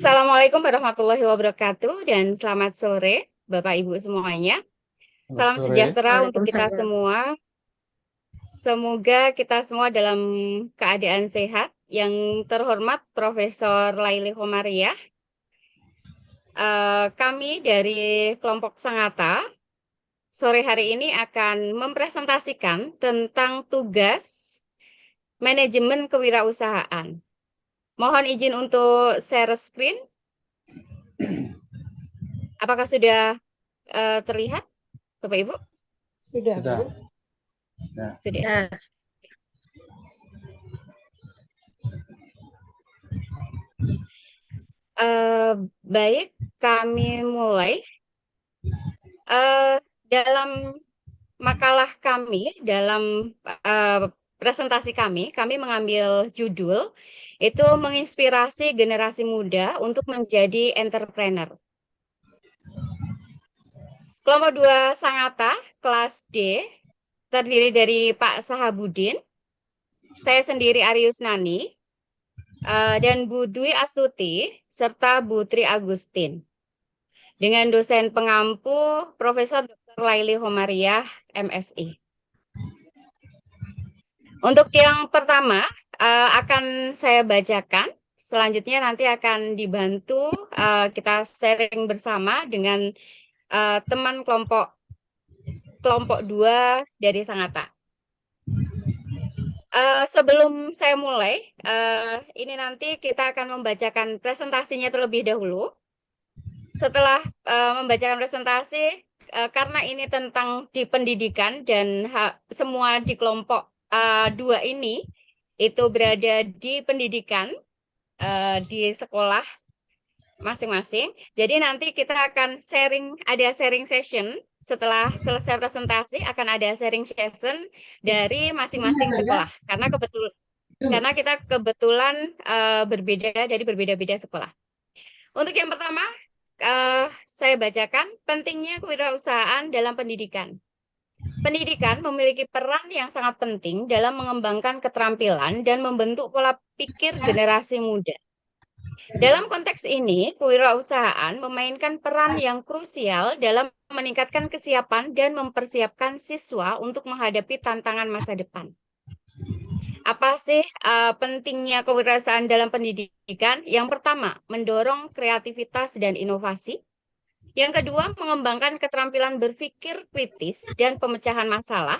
Assalamualaikum warahmatullahi wabarakatuh dan selamat sore Bapak Ibu semuanya. Selamat Salam sore. sejahtera untuk kita Waalaikumsalam. semua. Semoga kita semua dalam keadaan sehat. Yang terhormat Profesor Laili Komariah, kami dari kelompok Sangatta sore hari ini akan mempresentasikan tentang tugas manajemen kewirausahaan. Mohon izin untuk share screen. Apakah sudah terlihat, Bapak Ibu? Sudah, Sudah. Bu. Ya. Sudah. Ya, Eh, Baik, kami mulai. Dalam makalah kami, dalam presentasi kami mengambil judul itu menginspirasi generasi muda untuk menjadi entrepreneur. Kelompok 2 Sangatta, kelas D, terdiri dari Pak Sahabudin, saya sendiri Arius Nani, dan Bu Dwi Astuti, serta Bu Tri Agustin. Dengan dosen pengampu Profesor Dr. Laili Homariah, MSI. Untuk yang pertama akan saya bacakan, selanjutnya nanti akan dibantu kita sharing bersama dengan teman kelompok 2 dari Sangatta. Sebelum saya mulai, ini nanti kita akan membacakan presentasinya terlebih dahulu. Setelah membacakan presentasi, karena ini tentang di pendidikan dan semua di kelompok 2 ini itu berada di pendidikan di sekolah masing-masing. Jadi nanti kita akan ada sharing session. Setelah selesai presentasi akan ada sharing session dari masing-masing sekolah. Karena kita kebetulan berbeda dari berbeda-beda sekolah. Untuk yang pertama, saya bacakan pentingnya kewirausahaan dalam pendidikan. Pendidikan memiliki peran yang sangat penting dalam mengembangkan keterampilan dan membentuk pola pikir generasi muda. Dalam konteks ini, kewirausahaan memainkan peran yang krusial dalam meningkatkan kesiapan dan mempersiapkan siswa untuk menghadapi tantangan masa depan. Apa sih pentingnya kewirausahaan dalam pendidikan? Yang pertama, mendorong kreativitas dan inovasi. Yang kedua, mengembangkan keterampilan berpikir kritis dan pemecahan masalah.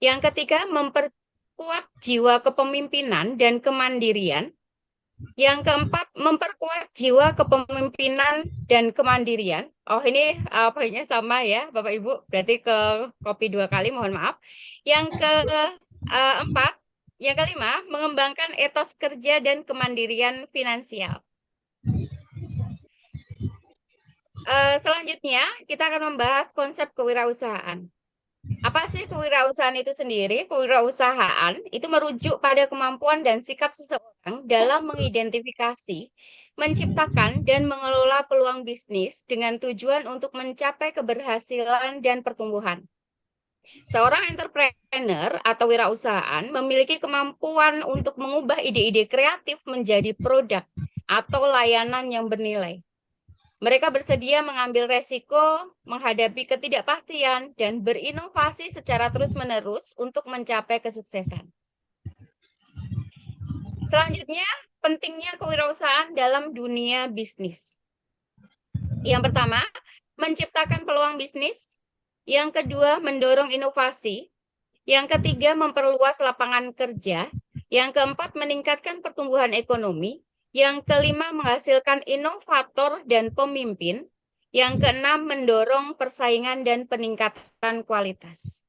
Yang ketiga, memperkuat jiwa kepemimpinan dan kemandirian. Yang keempat, memperkuat jiwa kepemimpinan dan kemandirian. Oh, ini poinnya sama ya, Bapak Ibu. Berarti ke copy 2 kali, mohon maaf. Yang keempat, yang kelima, mengembangkan etos kerja dan kemandirian finansial. Selanjutnya, kita akan membahas konsep kewirausahaan. Apa sih kewirausahaan itu sendiri? Kewirausahaan itu merujuk pada kemampuan dan sikap seseorang dalam mengidentifikasi, menciptakan, dan mengelola peluang bisnis dengan tujuan untuk mencapai keberhasilan dan pertumbuhan. Seorang entrepreneur atau wirausahaan memiliki kemampuan untuk mengubah ide-ide kreatif menjadi produk atau layanan yang bernilai. Mereka bersedia mengambil resiko, menghadapi ketidakpastian, dan berinovasi secara terus-menerus untuk mencapai kesuksesan. Selanjutnya, pentingnya kewirausahaan dalam dunia bisnis. Yang pertama, menciptakan peluang bisnis. Yang kedua, mendorong inovasi. Yang ketiga, memperluas lapangan kerja. Yang keempat, meningkatkan pertumbuhan ekonomi. Yang kelima, menghasilkan inovator dan pemimpin. Yang keenam, mendorong persaingan dan peningkatan kualitas.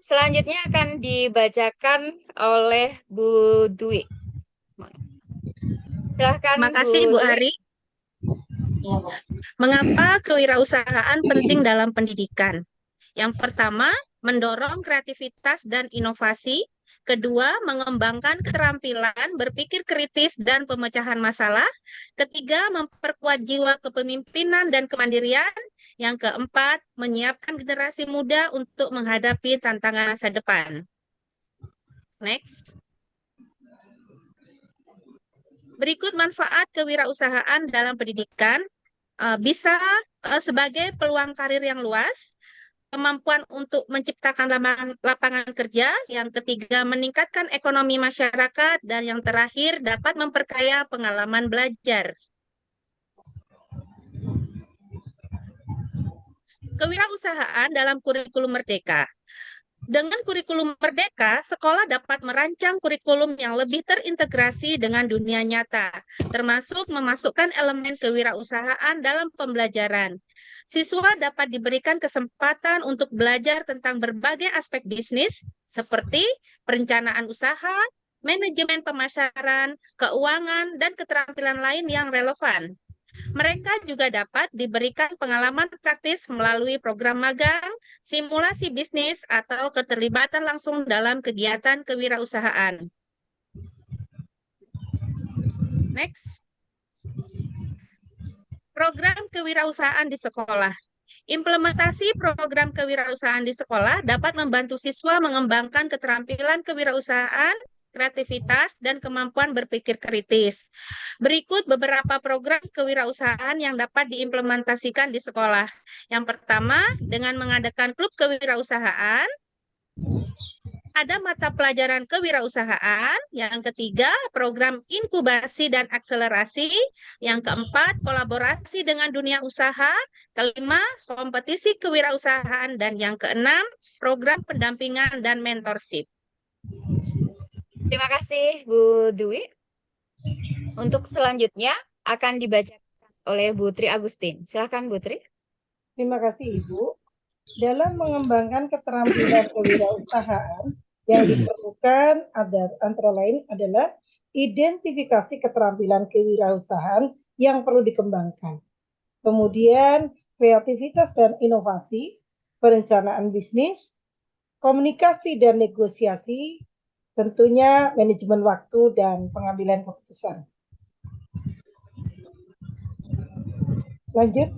Selanjutnya akan dibacakan oleh Bu Dwi. Silahkan makasih Bu Bu Dwi. Ari. Mengapa kewirausahaan penting dalam pendidikan? Yang pertama, mendorong kreativitas dan inovasi. Kedua, mengembangkan keterampilan berpikir kritis dan pemecahan masalah. Ketiga, memperkuat jiwa kepemimpinan dan kemandirian. Yang keempat, menyiapkan generasi muda untuk menghadapi tantangan masa depan. Next. Berikut manfaat kewirausahaan dalam pendidikan bisa sebagai peluang karir yang luas, kemampuan untuk menciptakan lapangan kerja, yang ketiga meningkatkan ekonomi masyarakat, dan yang terakhir dapat memperkaya pengalaman belajar. Kewirausahaan dalam kurikulum Merdeka. Dengan kurikulum Merdeka, sekolah dapat merancang kurikulum yang lebih terintegrasi dengan dunia nyata, termasuk memasukkan elemen kewirausahaan dalam pembelajaran. Siswa dapat diberikan kesempatan untuk belajar tentang berbagai aspek bisnis, seperti perencanaan usaha, manajemen pemasaran, keuangan, dan keterampilan lain yang relevan. Mereka juga dapat diberikan pengalaman praktis melalui program magang, simulasi bisnis, atau keterlibatan langsung dalam kegiatan kewirausahaan. Next. Program kewirausahaan di sekolah. Implementasi program kewirausahaan di sekolah dapat membantu siswa mengembangkan keterampilan kewirausahaan, kreativitas, dan kemampuan berpikir kritis. Berikut beberapa program kewirausahaan yang dapat diimplementasikan di sekolah. Yang pertama, dengan mengadakan klub kewirausahaan. Ada mata pelajaran kewirausahaan. Yang ketiga, program inkubasi dan akselerasi. Yang keempat, kolaborasi dengan dunia usaha. Kelima, kompetisi kewirausahaan. Dan yang keenam, program pendampingan dan mentorship. Terima kasih Bu Dwi. Untuk selanjutnya akan dibacakan oleh Bu Tri Agustin. Silakan Bu Tri. Terima kasih Ibu. Dalam mengembangkan keterampilan kewirausahaan, yang diperlukan antara lain adalah identifikasi keterampilan kewirausahaan yang perlu dikembangkan. Kemudian kreativitas dan inovasi, perencanaan bisnis, komunikasi dan negosiasi, tentunya manajemen waktu dan pengambilan keputusan. Lanjut.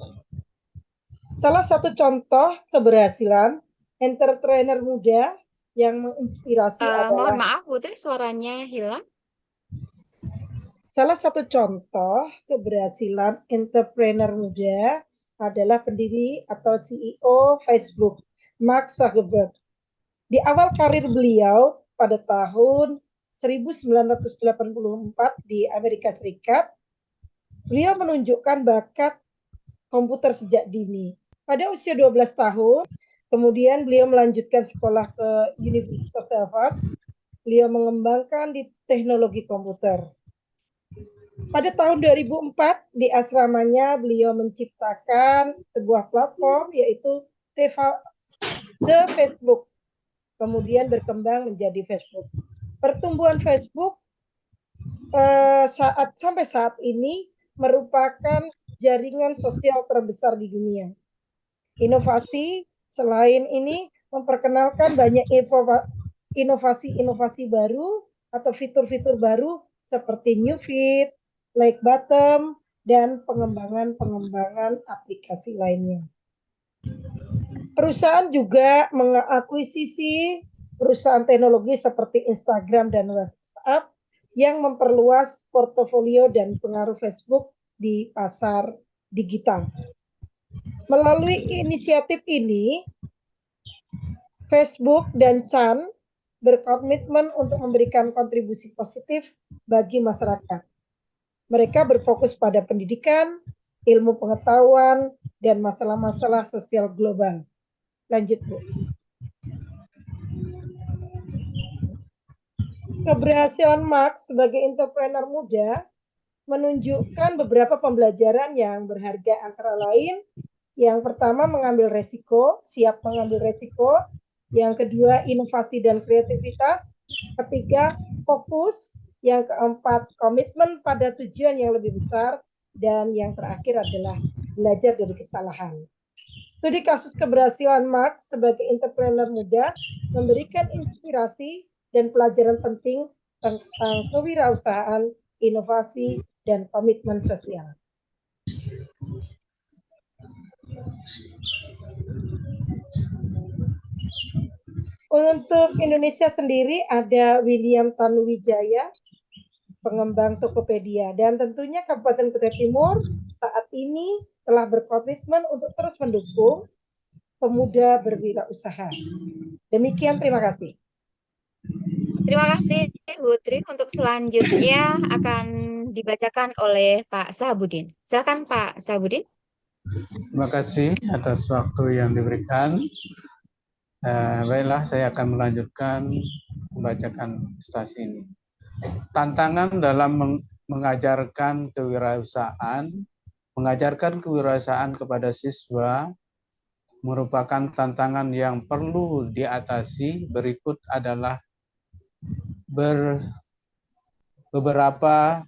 Salah satu contoh keberhasilan entrepreneur muda yang menginspirasi adalah... Mohon maaf, Putri, suaranya hilang. Salah satu contoh keberhasilan entrepreneur muda adalah pendiri atau CEO Facebook, Mark Zuckerberg. Di awal karir beliau pada tahun 1984 di Amerika Serikat, beliau menunjukkan bakat komputer sejak dini. Pada usia 12 tahun, kemudian beliau melanjutkan sekolah ke Universitas Harvard. Beliau mengembangkan di teknologi komputer. Pada tahun 2004, di asramanya beliau menciptakan sebuah platform yaitu The Facebook. Kemudian berkembang menjadi Facebook. Pertumbuhan Facebook sampai saat ini merupakan jaringan sosial terbesar di dunia. Inovasi selain ini memperkenalkan banyak inovasi-inovasi baru atau fitur-fitur baru seperti new feed, like button, dan pengembangan aplikasi lainnya. Perusahaan juga mengakuisisi perusahaan teknologi seperti Instagram dan WhatsApp yang memperluas portofolio dan pengaruh Facebook di pasar digital. Melalui inisiatif ini, Facebook dan Chan berkomitmen untuk memberikan kontribusi positif bagi masyarakat. Mereka berfokus pada pendidikan, ilmu pengetahuan, dan masalah-masalah sosial global. Lanjut, Bu. Keberhasilan Mark sebagai entrepreneur muda menunjukkan beberapa pembelajaran yang berharga, antara lain yang pertama mengambil resiko, siap mengambil resiko. Yang kedua inovasi dan kreativitas. Ketiga fokus. Yang keempat komitmen pada tujuan yang lebih besar. Dan yang terakhir adalah belajar dari kesalahan. Studi kasus keberhasilan Mark sebagai entrepreneur muda memberikan inspirasi dan pelajaran penting tentang kewirausahaan, inovasi, dan komitmen sosial. Untuk Indonesia sendiri ada William Tanuwijaya. pengembang Tokopedia. Dan tentunya Kabupaten Kutai Timur saat ini telah berkomitmen untuk terus mendukung pemuda berwirausaha. Demikian, terima kasih. Terima kasih Bu Tri. Untuk selanjutnya akan dibacakan oleh Pak Sahabudin. Silakan Pak Sahabudin. Terima kasih atas waktu yang diberikan. Baiklah, saya akan melanjutkan membacakan prestasi ini. Tantangan dalam mengajarkan kewirausahaan kepada siswa merupakan tantangan yang perlu diatasi. Berikut adalah beberapa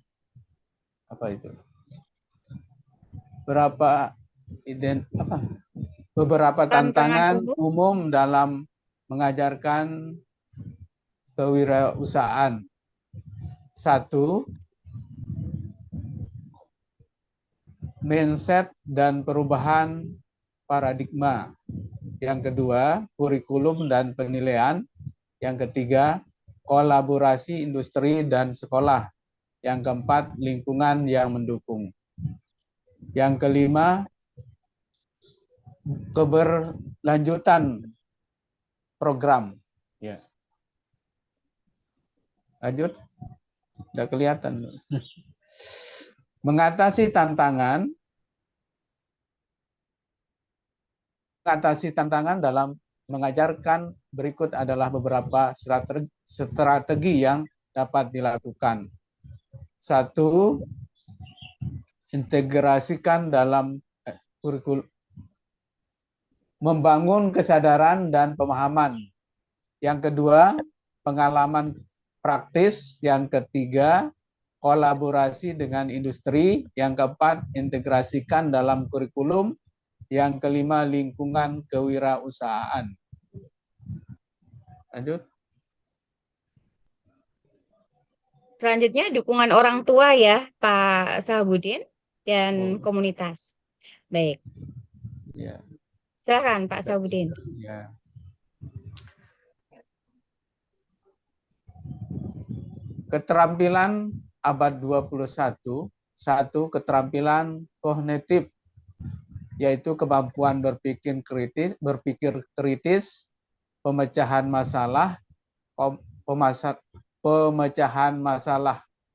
tantangan umum dalam mengajarkan kewirausahaan. 1. Mindset dan perubahan paradigma. Yang kedua, kurikulum dan penilaian. Yang ketiga, kolaborasi industri dan sekolah. Yang keempat, lingkungan yang mendukung. Yang kelima, keberlanjutan program. Ya. Lanjut. Udah kelihatan. Mengatasi tantangan dalam mengajarkan, berikut adalah beberapa strategi yang dapat dilakukan. 1. Integrasikan dalam kurikulum. Membangun kesadaran dan pemahaman. Yang kedua, pengalaman praktis. Yang ketiga, kolaborasi dengan industri. Yang keempat, integrasikan dalam kurikulum. Yang kelima, lingkungan kewirausahaan. Lanjut. Selanjutnya dukungan orang tua ya Pak Sahabudin dan komunitas. Baik. Ya. Silakan Pak Sahabudin. Ya. Keterampilan abad 21. 1. Keterampilan kognitif, yaitu kemampuan berpikir kritis, pemecahan masalah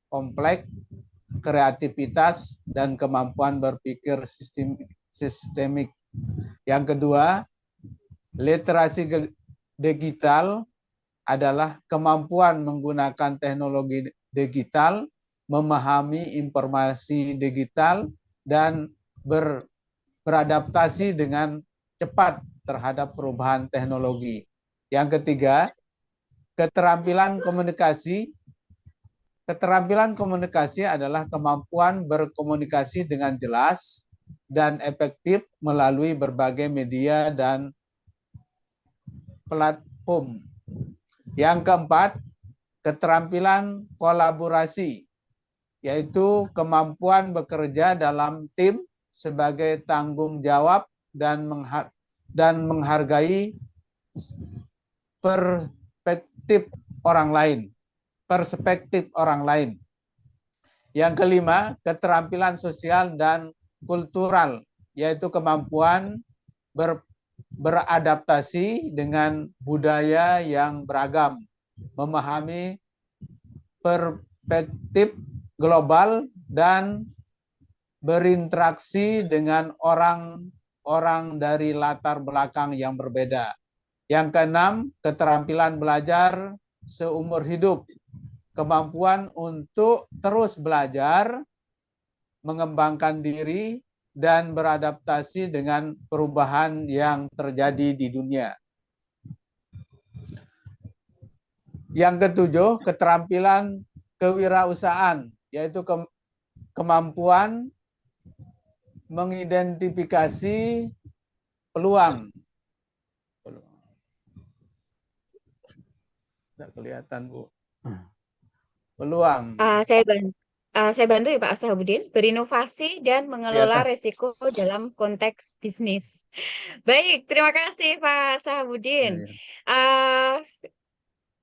kompleks, kreativitas, dan kemampuan berpikir sistemik. Yang kedua, literasi digital adalah kemampuan menggunakan teknologi digital, memahami informasi digital, dan beradaptasi dengan cepat terhadap perubahan teknologi. Yang ketiga, keterampilan komunikasi. Keterampilan komunikasi adalah kemampuan berkomunikasi dengan jelas dan efektif melalui berbagai media dan platform. Yang keempat, keterampilan kolaborasi, yaitu kemampuan bekerja dalam tim sebagai tanggung jawab dan menghargai perspektif orang lain. Yang kelima, keterampilan sosial dan kultural, yaitu kemampuan beradaptasi dengan budaya yang beragam, memahami perspektif global, dan berinteraksi dengan orang dari latar belakang yang berbeda. Yang keenam, keterampilan belajar seumur hidup, kemampuan untuk terus belajar, mengembangkan diri, dan beradaptasi dengan perubahan yang terjadi di dunia. Yang ketujuh, keterampilan kewirausahaan, yaitu kemampuan mengidentifikasi peluang. Tidak kelihatan, Bu. Peluang. Saya bantu ya Pak Sahabudin, berinovasi dan mengelola resiko dalam konteks bisnis. Baik, terima kasih Pak Sahabudin.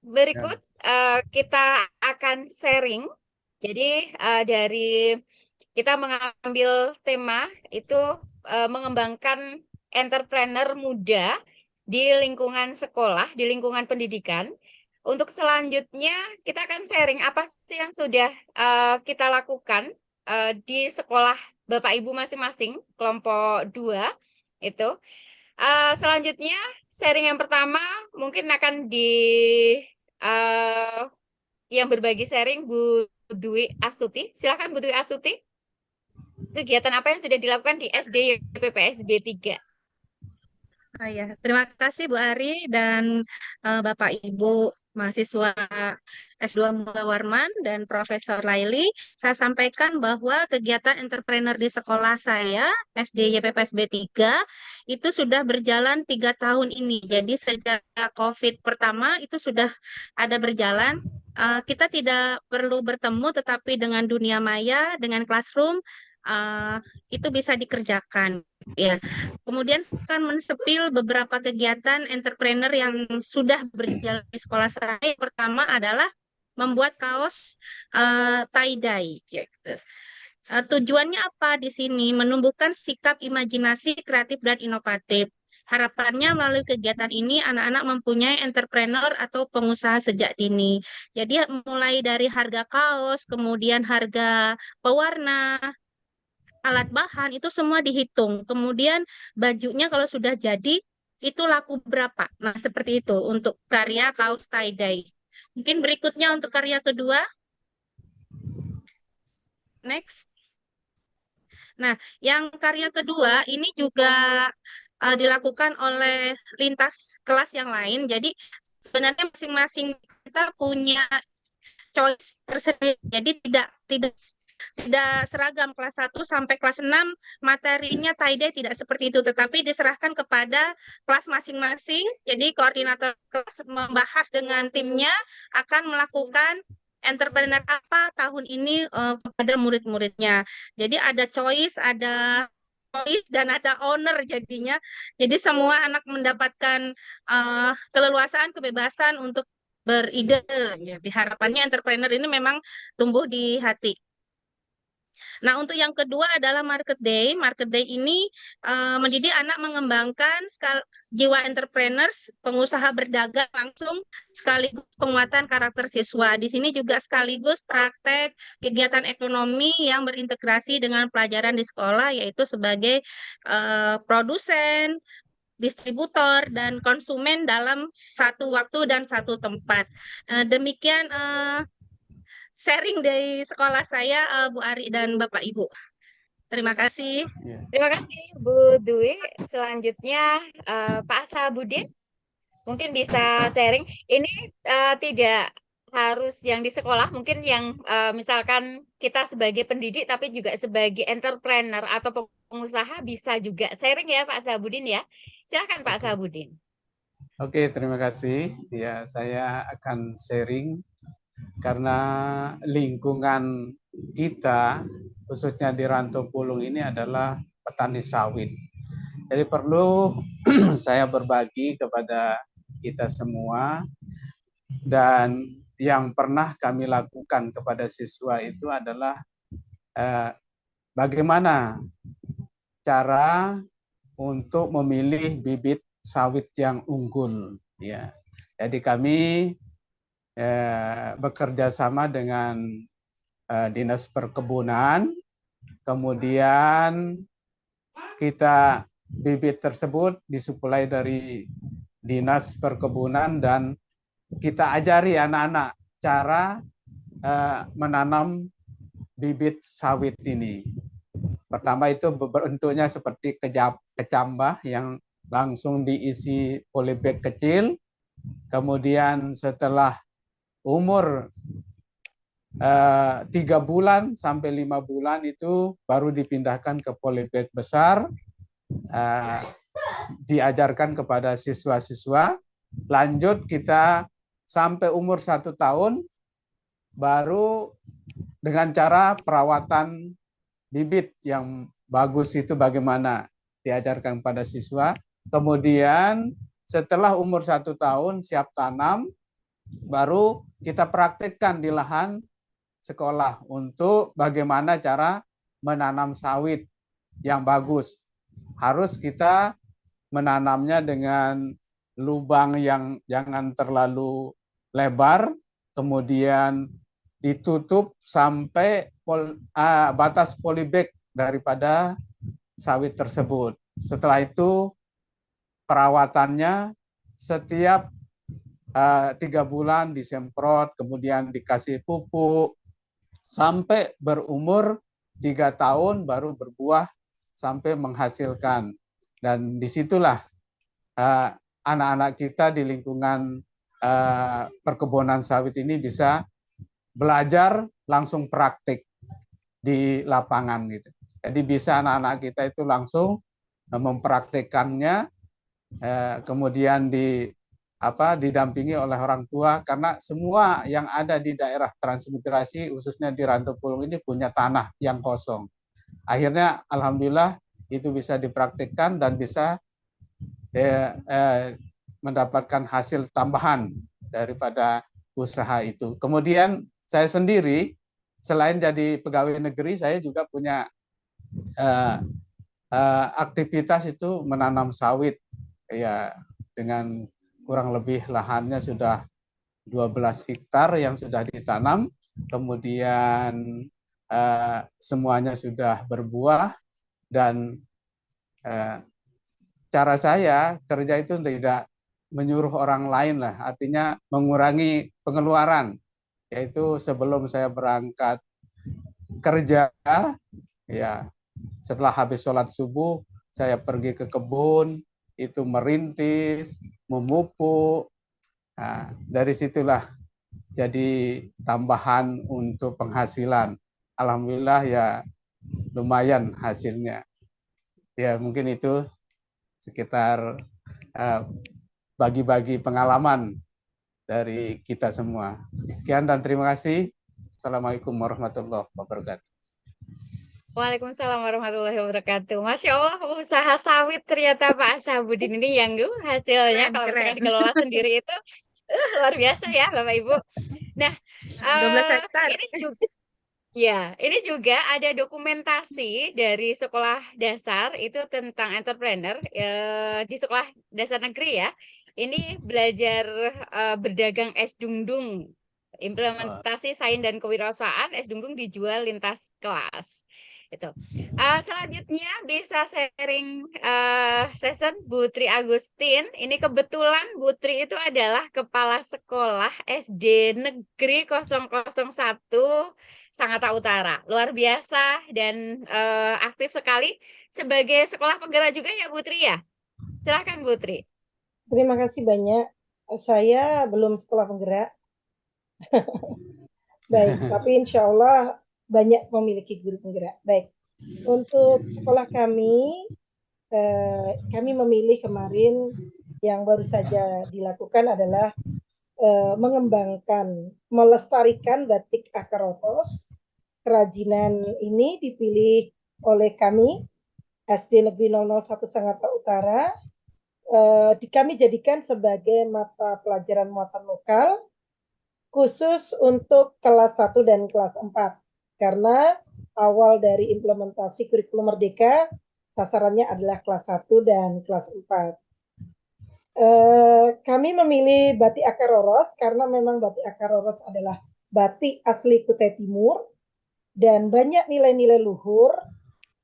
Berikut kita akan sharing Jadi dari kita mengambil tema itu mengembangkan entrepreneur muda di lingkungan sekolah, di lingkungan pendidikan. Untuk selanjutnya kita akan sharing apa sih yang sudah kita lakukan di sekolah Bapak Ibu masing-masing, kelompok 2 itu. Selanjutnya sharing yang pertama mungkin akan eh, yang berbagi sharing Bu Dwi Astuti. Silakan Bu Dwi Astuti. Kegiatan apa yang sudah dilakukan di SD YPPSB 3? Ya, terima kasih Bu Ari dan Bapak Ibu mahasiswa S2 Mula Warman dan Profesor Laili. Saya sampaikan bahwa kegiatan entrepreneur di sekolah saya SD YPPSB 3 itu sudah berjalan 3 tahun ini. Jadi sejak COVID pertama itu sudah ada berjalan. Kita tidak perlu bertemu, tetapi dengan dunia maya, dengan classroom, itu bisa dikerjakan. Ya, kemudian akan mensepil beberapa kegiatan entrepreneur yang sudah berjalan di sekolah saya. Yang pertama adalah membuat kaos tie-dye. Gitu. Tujuannya apa di sini? Menumbuhkan sikap imajinasi kreatif dan inovatif. Harapannya melalui kegiatan ini anak-anak mempunyai entrepreneur atau pengusaha sejak dini. Jadi mulai dari harga kaos, kemudian harga pewarna, alat bahan itu semua dihitung. Kemudian bajunya kalau sudah jadi itu laku berapa. Nah, seperti itu untuk karya kaos tie-dye. Mungkin berikutnya untuk karya kedua. Next. Nah, yang karya kedua ini juga dilakukan oleh lintas kelas yang lain. Jadi sebenarnya masing-masing kita punya choice tersendiri. Jadi tidak seragam kelas 1 sampai kelas 6 materinya tie-dye tidak seperti itu, tetapi diserahkan kepada kelas masing-masing. Jadi koordinator kelas membahas dengan timnya akan melakukan entrepreneur apa tahun ini kepada murid-muridnya. Jadi ada choice dan ada owner jadinya. Jadi semua anak mendapatkan keleluasaan, kebebasan untuk beride. Jadi harapannya entrepreneur ini memang tumbuh di hati. Nah, untuk yang kedua adalah Market Day. Market Day ini mendidik anak mengembangkan jiwa entrepreneurs, pengusaha berdagang langsung, sekaligus penguatan karakter siswa. Di sini juga sekaligus praktek kegiatan ekonomi yang berintegrasi dengan pelajaran di sekolah, yaitu sebagai produsen, distributor, dan konsumen dalam satu waktu dan satu tempat. Demikian sharing dari sekolah saya, Bu Ari dan Bapak Ibu. Terima kasih. Terima kasih Bu Dwi. Selanjutnya Pak Sabudin mungkin bisa sharing. Ini tidak harus yang di sekolah, mungkin yang misalkan kita sebagai pendidik tapi juga sebagai entrepreneur atau pengusaha bisa juga sharing ya Pak Sabudin ya. Silakan Pak Sabudin. Oke, terima kasih. Ya, saya akan sharing karena lingkungan kita, khususnya di Rantau Pulung ini adalah petani sawit. Jadi perlu saya berbagi kepada kita semua, dan yang pernah kami lakukan kepada siswa itu adalah bagaimana cara untuk memilih bibit sawit yang unggul. Ya, jadi kami bekerja sama dengan Dinas Perkebunan, kemudian kita bibit tersebut disuplai dari Dinas Perkebunan dan kita ajari anak-anak cara menanam bibit sawit ini. Pertama itu bentuknya seperti kecambah yang langsung diisi polybag kecil. Kemudian setelah umur 3 bulan sampai 5 bulan itu baru dipindahkan ke polybag besar, diajarkan kepada siswa-siswa. Lanjut kita sampai umur 1 tahun baru dengan cara perawatan bibit yang bagus itu bagaimana diajarkan pada siswa. Kemudian setelah umur 1 tahun siap tanam, baru kita praktekkan di lahan sekolah untuk bagaimana cara menanam sawit yang bagus. Harus kita menanamnya dengan lubang yang jangan terlalu lebar, kemudian ditutup sampai batas polybag daripada sawit tersebut. Setelah itu perawatannya setiap 3 bulan disemprot, kemudian dikasih pupuk, sampai berumur 3 tahun baru berbuah sampai menghasilkan. Dan disitulah anak-anak kita di lingkungan perkebunan sawit ini bisa belajar langsung praktik di lapangan gitu. Jadi bisa anak-anak kita itu langsung mempraktikkannya, kemudian didampingi oleh orang tua, karena semua yang ada di daerah transmigrasi khususnya di Rantau Pulung ini punya tanah yang kosong. Akhirnya alhamdulillah itu bisa dipraktikkan dan bisa mendapatkan hasil tambahan daripada usaha itu. Kemudian saya sendiri selain jadi pegawai negeri, saya juga punya aktivitas itu menanam sawit, ya, dengan kurang lebih lahannya sudah 12 hektar yang sudah ditanam, kemudian semuanya sudah berbuah, dan cara saya kerja itu tidak menyuruh orang lain lah, artinya mengurangi pengeluaran, yaitu sebelum saya berangkat kerja, ya setelah habis sholat subuh saya pergi ke kebun, itu merintis, memupuk. Nah, dari situlah jadi tambahan untuk penghasilan. Alhamdulillah ya lumayan hasilnya. Ya mungkin itu sekitar bagi-bagi pengalaman dari kita semua. Sekian dan terima kasih. Assalamualaikum warahmatullahi wabarakatuh. Waalaikumsalam warahmatullahi wabarakatuh. Masya Allah, usaha sawit ternyata Pak Sabudin ini yang hasilnya kalau misalkan dikelola sendiri itu luar biasa ya Bapak Ibu. Nah, 12 hektar. ini juga ada dokumentasi dari sekolah dasar itu tentang entrepreneur di sekolah dasar negeri ya. Ini belajar berdagang es dungdung, implementasi sains dan kewirausahaan, es dungdung dijual lintas kelas. Itu. Selanjutnya bisa sharing session Bu Tri Agustin. Ini kebetulan Bu Tri itu adalah kepala sekolah SD Negeri 001 Sangatta Utara. Luar biasa dan aktif sekali sebagai sekolah penggerak juga ya Bu Tri ya. Silakan Bu Tri. Terima kasih banyak. Saya belum sekolah penggerak. Baik, tapi insya Allah banyak memiliki guru penggerak. Baik, untuk sekolah kami memilih kemarin yang baru saja dilakukan adalah mengembangkan, melestarikan batik akar rotos. Kerajinan ini dipilih oleh kami, SD Negeri 001 Sangatta Utara. Kami jadikan sebagai mata pelajaran muatan lokal khusus untuk kelas 1 dan kelas 4. Karena awal dari implementasi kurikulum Merdeka, sasarannya adalah kelas 1 dan kelas 4. Kami memilih batik akar roros karena memang batik akar roros adalah batik asli Kutai Timur dan banyak nilai-nilai luhur,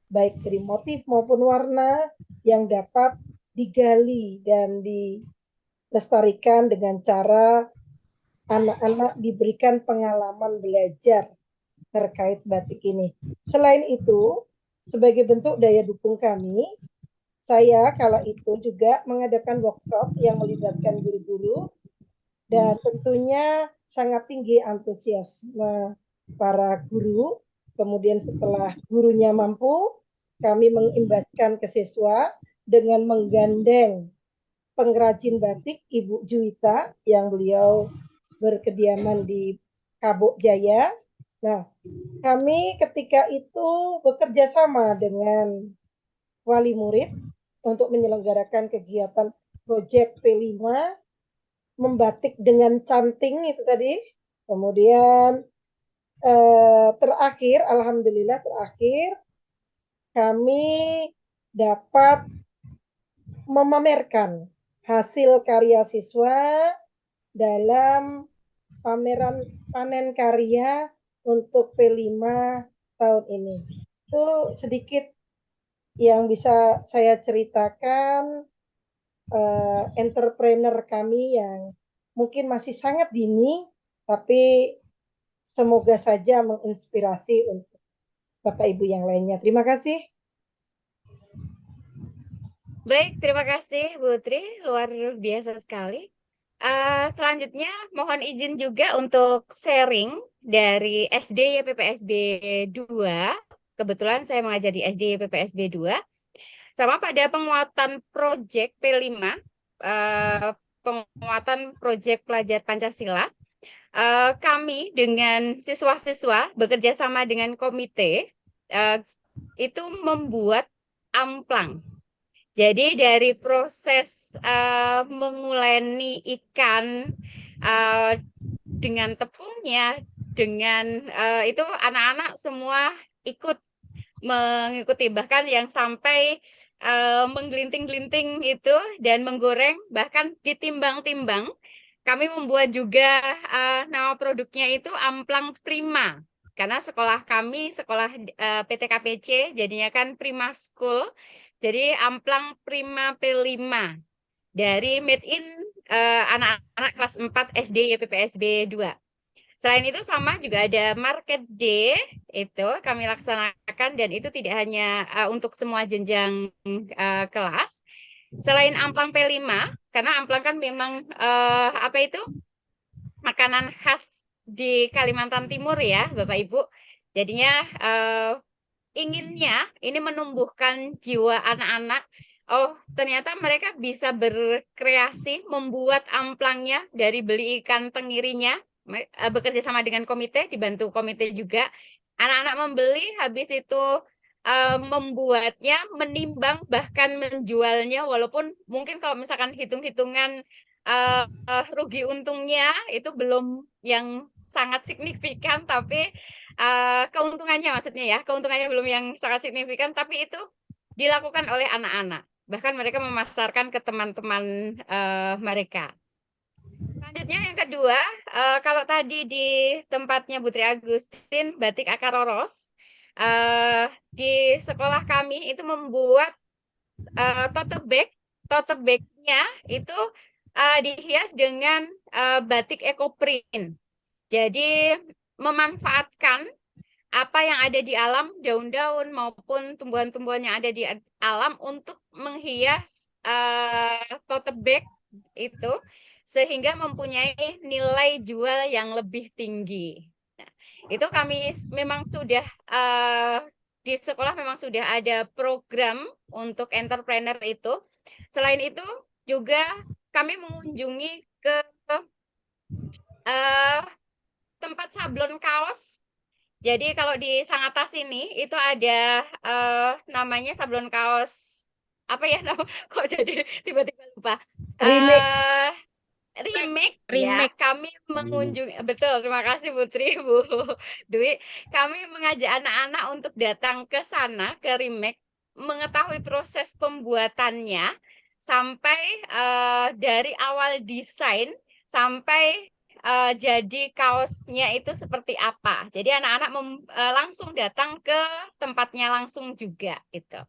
baik dari motif maupun warna yang dapat digali dan dilestarikan dengan cara anak-anak diberikan pengalaman belajar terkait batik ini. Selain itu, sebagai bentuk daya dukung kami, saya kala itu juga mengadakan workshop yang melibatkan guru-guru dan tentunya sangat tinggi antusiasme para guru. Kemudian setelah gurunya mampu, kami mengimbaskan ke siswa dengan menggandeng pengrajin batik Ibu Juwita yang beliau berkediaman di Kabuk Jaya. Nah, kami ketika itu bekerja sama dengan wali murid untuk menyelenggarakan kegiatan Project P5 membatik dengan canting itu tadi. Kemudian terakhir, alhamdulillah terakhir kami dapat memamerkan hasil karya siswa dalam pameran panen karya untuk P5 tahun ini. Itu sedikit yang bisa saya ceritakan entrepreneur kami yang mungkin masih sangat dini, tapi semoga saja menginspirasi untuk Bapak Ibu yang lainnya. Terima kasih. Baik, terima kasih Bu Tri, luar biasa sekali. Selanjutnya mohon izin juga untuk sharing dari SD YPPSB 2. Kebetulan saya mengajar di SD YPPSB 2. Sama pada penguatan proyek P5, penguatan proyek pelajar Pancasila, kami dengan siswa-siswa bekerja sama dengan komite itu membuat amplang. Jadi dari proses menguleni ikan dengan tepungnya, dengan itu anak-anak semua ikut mengikuti, bahkan yang sampai menggelinting-gelinting itu dan menggoreng, bahkan ditimbang-timbang. Kami membuat juga nama produknya itu Amplang Prima. Karena sekolah kami, sekolah PTKPC, jadinya kan Prima School. Jadi Amplang Prima P5 dari made in anak-anak kelas 4 SD YPPSB 2. Selain itu sama juga ada Market Day, itu kami laksanakan dan itu tidak hanya untuk semua jenjang kelas. Selain amplang P5, karena amplang kan memang apa itu makanan khas di Kalimantan Timur ya, Bapak Ibu. Jadinya inginnya ini menumbuhkan jiwa anak-anak. Oh, ternyata mereka bisa berkreasi membuat amplangnya dari beli ikan tengirinya, bekerja sama dengan komite, dibantu komite juga. Anak-anak membeli, habis itu membuatnya, menimbang, bahkan menjualnya, walaupun mungkin kalau misalkan hitung-hitungan rugi untungnya itu belum yang sangat signifikan, tapi keuntungannya maksudnya ya, keuntungannya belum yang sangat signifikan, tapi itu dilakukan oleh anak-anak. Bahkan mereka memasarkan ke teman-teman mereka. Selanjutnya yang kedua, kalau tadi di tempatnya Putri Agustin, batik akar roros, di sekolah kami itu membuat tote bag. Tote bag-nya itu dihias dengan batik ekoprint. Jadi memanfaatkan apa yang ada di alam, daun-daun maupun tumbuhan-tumbuhan yang ada di alam untuk menghias tote bag itu sehingga mempunyai nilai jual yang lebih tinggi. Nah, itu kami memang sudah di sekolah memang sudah ada program untuk entrepreneur itu. Selain itu juga kami mengunjungi ke tempat sablon kaos. Jadi kalau di Sangatta sini itu ada namanya sablon kaos apa ya kok jadi tiba-tiba lupa. Remake ya, kami mengunjungi, betul, terima kasih Putri, Bu Dwi. Kami mengajak anak-anak untuk datang ke sana, ke Remake, mengetahui proses pembuatannya, sampai dari awal desain, sampai jadi kaosnya itu seperti apa. Jadi anak-anak langsung datang ke tempatnya langsung juga, itu.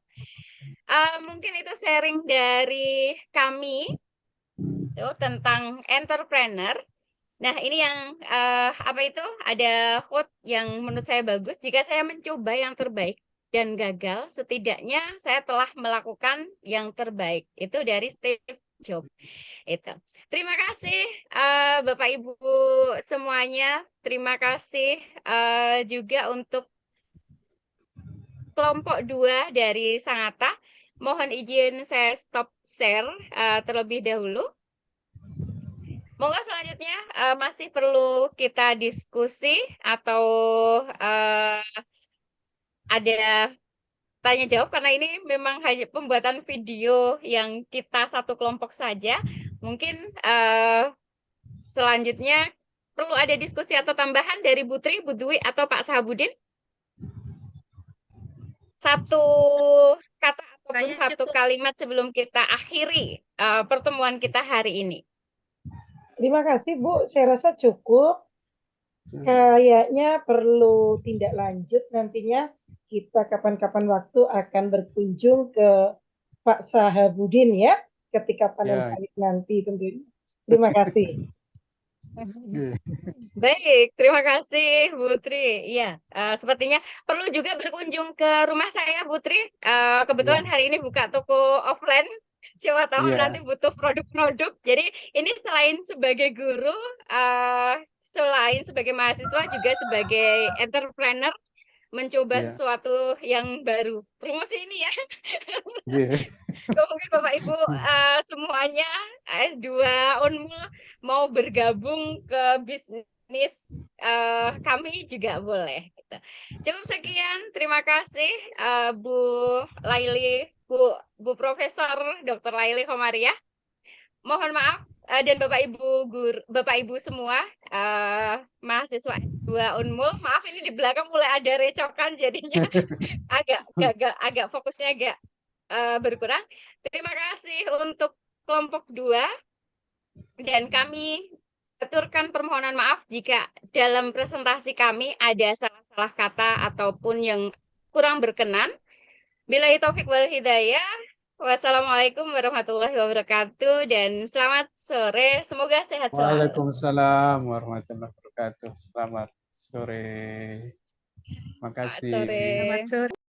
Mungkin itu sharing dari kami tentang entrepreneur. Nah, ini yang apa itu ada quote yang menurut saya bagus. Jika saya mencoba yang terbaik dan gagal, setidaknya saya telah melakukan yang terbaik. Itu dari Steve Jobs. Itu. Terima kasih Bapak Ibu semuanya. Terima kasih juga untuk kelompok 2 dari Sangatta. Mohon izin saya stop share terlebih dahulu. Monggo selanjutnya masih perlu kita diskusi atau ada tanya jawab karena ini memang hanya pembuatan video yang kita satu kelompok saja. Mungkin selanjutnya perlu ada diskusi atau tambahan dari Bu Tri, Bu Dwi, atau Pak Sahabudin? Satu kata ataupun Saya satu cukup. kalimat sebelum kita akhiri pertemuan kita hari ini. Terima kasih Bu, saya rasa cukup. Kayaknya perlu tindak lanjut nantinya kita kapan-kapan waktu akan berkunjung ke Pak Sahabudin ya, ketika panen Ya. sawit nanti tentunya. Terima kasih. Baik, terima kasih Bu Tri. Iya, sepertinya perlu juga berkunjung ke rumah saya Bu Tri. Kebetulan hari ini buka toko offline. Siapa tahu Iya. nanti butuh produk-produk. Jadi ini selain sebagai guru, selain sebagai mahasiswa juga sebagai entrepreneur mencoba Iya. sesuatu yang baru. Promosi ini ya. Iya. Mungkin Bapak Ibu semuanya S2 Unmul mau bergabung ke bisnis kami juga boleh. Gitu. Cukup sekian, terima kasih Bu Laili, Bu Profesor Dr. Laili Komariah. Mohon maaf dan Bapak Ibu semua mahasiswa S2 Unmul, maaf ini di belakang mulai ada recokan jadinya agak fokusnya agak berkurang. Terima kasih untuk kelompok 2 dan kami aturkan permohonan maaf jika dalam presentasi kami ada salah-salah kata ataupun yang kurang berkenan. Billahi taufik wal hidayah. Wassalamualaikum warahmatullahi wabarakatuh dan selamat sore. Semoga sehat selalu. Waalaikumsalam warahmatullahi wabarakatuh. Selamat sore. Terima kasih. Selamat sore. Selamat sore.